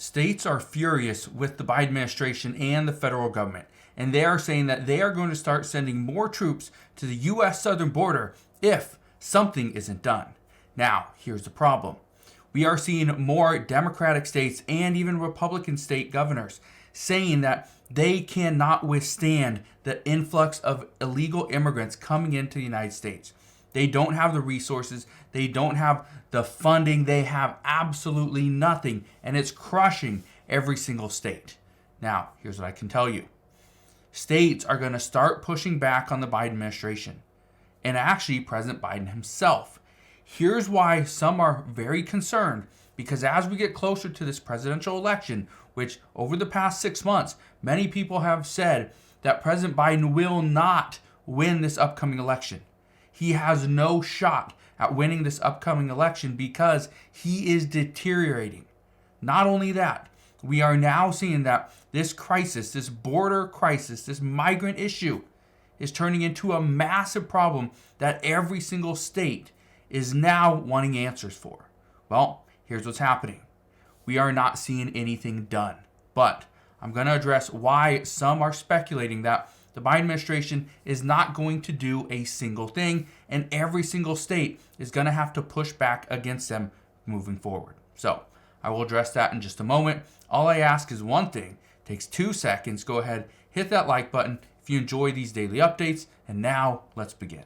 States are furious with the Biden administration and the federal government, and they are saying that they are going to start sending more troops to the U.S. southern border if something isn't done. Now, here's the problem. We are seeing more Democratic states and even Republican state governors saying that they cannot withstand the influx of illegal immigrants coming into the United States. They don't have the resources. They don't have the funding. They have absolutely nothing, and it's crushing every single state. Now, here's what I can tell you. States are going to start pushing back on the Biden administration, and actually President Biden himself. Here's why some are very concerned, because as we get closer to this presidential election, which over the past 6 months, many people have said that President Biden will not win this upcoming election. He has no shot at winning this upcoming election because he is deteriorating. Not only that, we are now seeing that this crisis, this border crisis, this migrant issue is turning into a massive problem that every single state is now wanting answers for. Well, here's what's happening. We are not seeing anything done. But I'm going to address why some are speculating that the Biden administration is not going to do a single thing, and every single state is going to have to push back against them moving forward. So I will address that in just a moment. All I ask is one thing. It takes 2 seconds. Go ahead, hit that like button if you enjoy these daily updates. And now let's begin.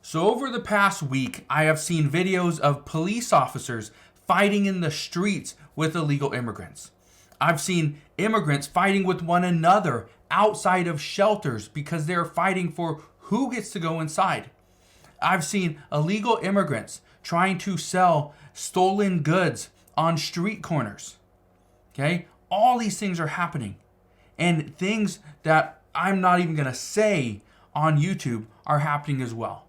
So over the past week, I have seen videos of police officers fighting in the streets with illegal immigrants. I've seen immigrants fighting with one another outside of shelters because they're fighting for who gets to go inside. I've seen illegal immigrants trying to sell stolen goods on street corners. Okay? All these things are happening. And things that I'm not even going to say on YouTube are happening as well.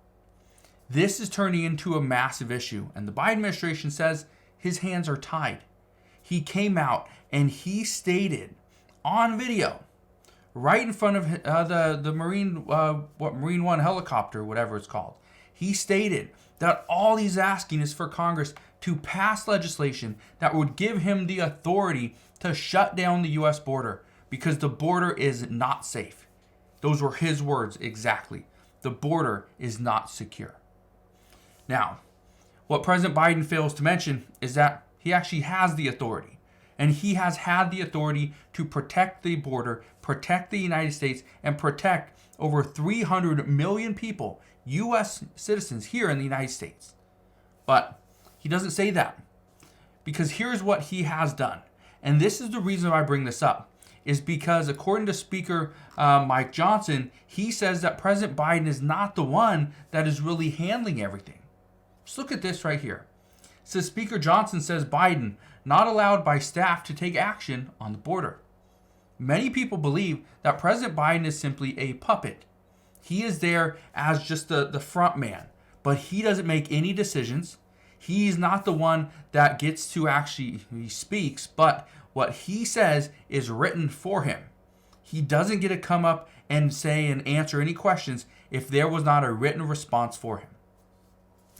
This is turning into a massive issue, and the Biden administration says his hands are tied. He came out and he stated on video, right in front of the Marine One helicopter, whatever it's called. He stated that all he's asking is for Congress to pass legislation that would give him the authority to shut down the U.S. border because the border is not safe. Those were his words exactly. The border is not secure. Now, what President Biden fails to mention is that he actually has the authority. And he has had the authority to protect the border, protect the United States, and protect over 300 million people, U.S. citizens here in the United States. But he doesn't say that. Because here's what he has done. And this is the reason why I bring this up. Is because according to Speaker Mike Johnson, he says that President Biden is not the one that is really handling everything. Just look at this right here. It says Speaker Johnson says Biden not allowed by staff to take action on the border. Many people believe that President Biden is simply a puppet. He is there as just the front man, but he doesn't make any decisions. He's not the one that gets to actually, he speaks, but what he says is written for him. He doesn't get to come up and say and answer any questions if there was not a written response for him.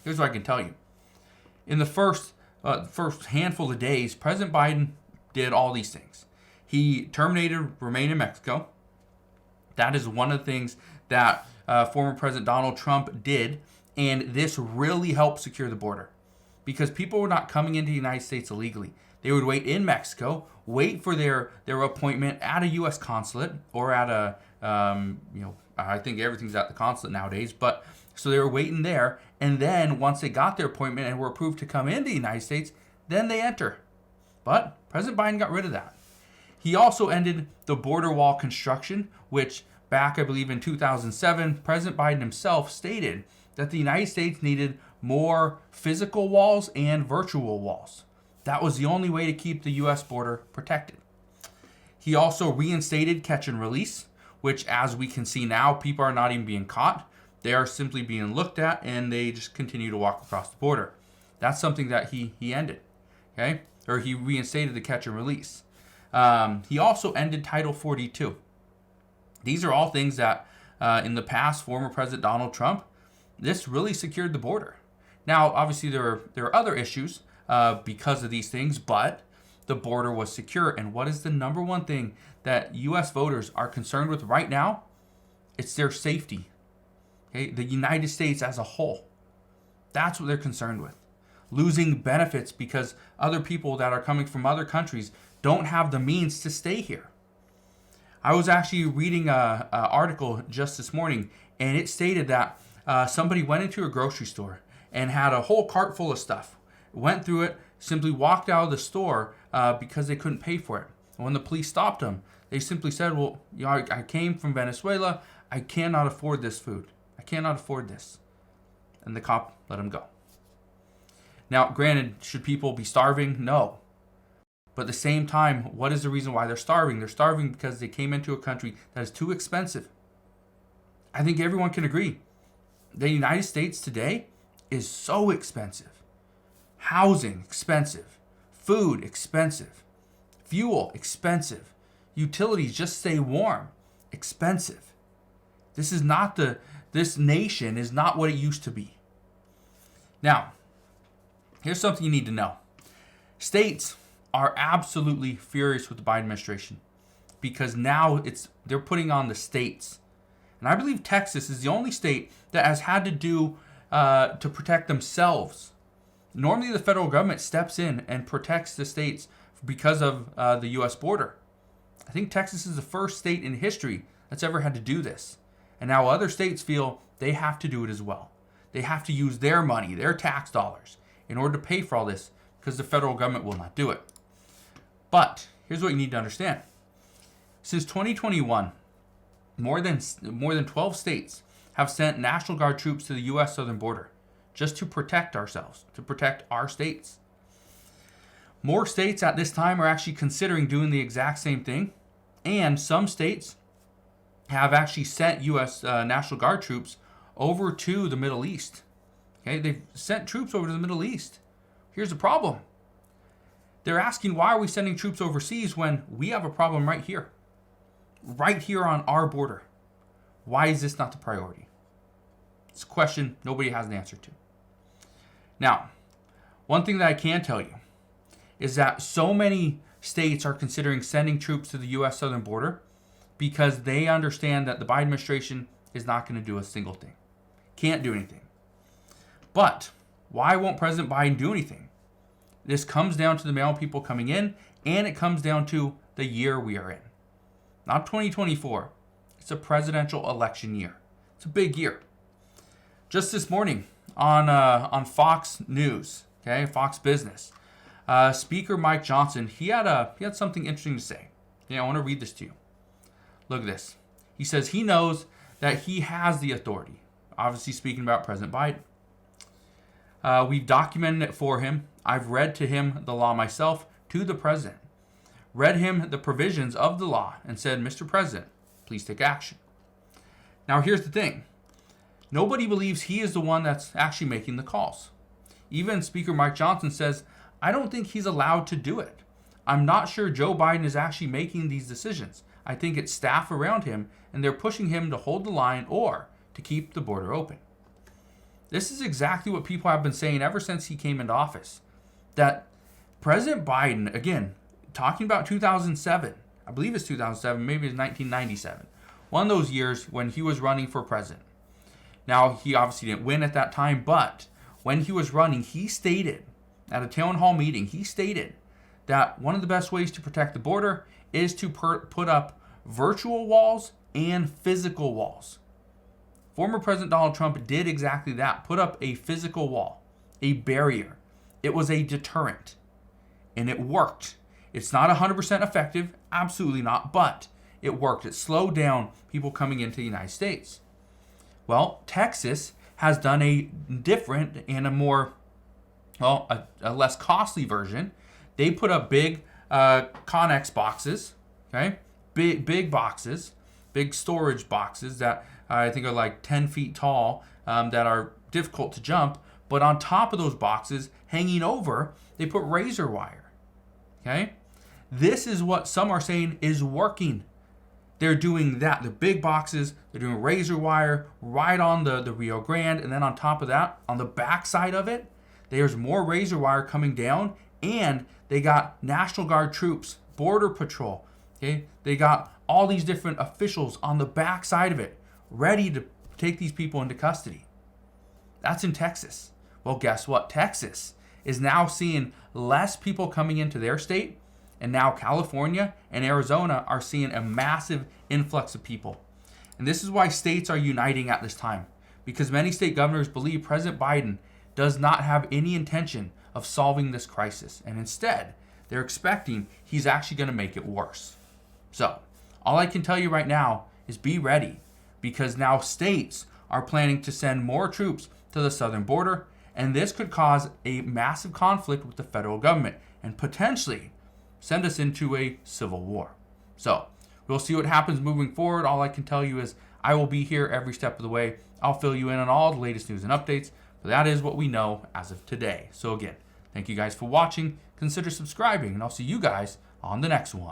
Here's what I can tell you. In the first handful of days, President Biden did all these things. He terminated Remain in Mexico. That is one of the things that former President Donald Trump did, and this really helped secure the border because people were not coming into the United States illegally. They would wait in Mexico, wait for their appointment at a U.S. consulate or at a, I think everything's at the consulate nowadays, but so they were waiting there, and then once they got their appointment and were approved to come into the United States, then they enter. But President Biden got rid of that. He also ended the border wall construction, which back, I believe, in 2007, President Biden himself stated that the United States needed more physical walls and virtual walls. That was the only way to keep the U.S. border protected. He also reinstated catch and release, which, as we can see now, people are not even being caught. They are simply being looked at, and they just continue to walk across the border. That's something that he ended, okay? Or he reinstated the catch and release. He also ended Title 42. These are all things that, in the past, former President Donald Trump, this really secured the border. Now, obviously, there are other issues because of these things, but the border was secure. And what is the number one thing that U.S. voters are concerned with right now? It's their safety. Okay, the United States as a whole. That's what they're concerned with. Losing benefits because other people that are coming from other countries don't have the means to stay here. I was actually reading an article just this morning, and it stated that somebody went into a grocery store and had a whole cart full of stuff. Went through it, simply walked out of the store because they couldn't pay for it. And when the police stopped them, they simply said, well, I came from Venezuela. I cannot afford this food. I cannot afford this. And the cop let him go. Now, granted, should people be starving? No. But at the same time, what is the reason why they're starving? They're starving because they came into a country that is too expensive. I think everyone can agree. The United States today is so expensive. Housing, expensive. Food, expensive. Fuel, expensive. Utilities, just stay warm, expensive. This nation is not what it used to be. Now, here's something you need to know. States are absolutely furious with the Biden administration because now they're putting on the states. And I believe Texas is the only state that has had to do to protect themselves. Normally, the federal government steps in and protects the states because of the U.S. border. I think Texas is the first state in history that's ever had to do this. And now other states feel they have to do it as well. They have to use their money, their tax dollars, in order to pay for all this because the federal government will not do it. But here's what you need to understand. Since 2021, more than 12 states have sent National Guard troops to the U.S. southern border just to protect ourselves, to protect our states. More states at this time are actually considering doing the exact same thing. And some states have actually sent U.S. National Guard troops over to the Middle East. Okay, they've sent troops over to the Middle East. Here's the problem. They're asking, why are we sending troops overseas when we have a problem right here on our border? Why is this not the priority? It's a question nobody has an answer to. Now, one thing that I can tell you is that so many states are considering sending troops to the U.S. southern border because they understand that the Biden administration is not going to do a single thing. Can't do anything. But why won't President Biden do anything? This comes down to the mail people coming in, and it comes down to the year we are in. Not 2024. It's a presidential election year. It's a big year. Just this morning on Fox News, okay, Fox Business, Speaker Mike Johnson, he had something interesting to say. I want to read this to you. Look at this. He says he knows that he has the authority. Obviously speaking about President Biden. We've documented it for him. I've read to him the law myself, to the president. Read him the provisions of the law and said, Mr. President, please take action. Now here's the thing. Nobody believes he is the one that's actually making the calls. Even Speaker Mike Johnson says, I don't think he's allowed to do it. I'm not sure Joe Biden is actually making these decisions. I think it's staff around him, and they're pushing him to hold the line or to keep the border open. This is exactly what people have been saying ever since he came into office. That President Biden, again, talking about 2007, I believe it's 2007, maybe it's 1997, one of those years when he was running for president. Now, he obviously didn't win at that time, but when he was running, he stated at a town hall meeting, he stated that one of the best ways to protect the border is to put up virtual walls and physical walls. Former President Donald Trump did exactly that, put up a physical wall, a barrier. It was a deterrent, and it worked. It's not 100% effective, absolutely not, but it worked. It slowed down people coming into the United States. Well, Texas has done a different and a more, a less costly version. They put up big Connex boxes, okay? Big boxes, big storage boxes that I think are like 10 feet tall that are difficult to jump. But on top of those boxes, hanging over, they put razor wire, okay? This is what some are saying is working. they're doing that. The big boxes, they're doing razor wire right on the Rio Grande. And then on top of that, on the back side of it, there's more razor wire coming down. And they got National Guard troops, Border Patrol. Okay, they got all these different officials on the back side of it, ready to take these people into custody. That's in Texas. Well, guess what? Texas is now seeing less people coming into their state, and now California and Arizona are seeing a massive influx of people. And this is why states are uniting at this time, because many state governors believe President Biden does not have any intention of solving this crisis, and instead, they're expecting he's actually going to make it worse. So, all I can tell you right now is be ready, because now states are planning to send more troops to the southern border, and this could cause a massive conflict with the federal government and potentially send us into a civil war. So, we'll see what happens moving forward. All I can tell you is I will be here every step of the way. I'll fill you in on all the latest news and updates, but that is what we know as of today. So again, thank you guys for watching. Consider subscribing, and I'll see you guys on the next one.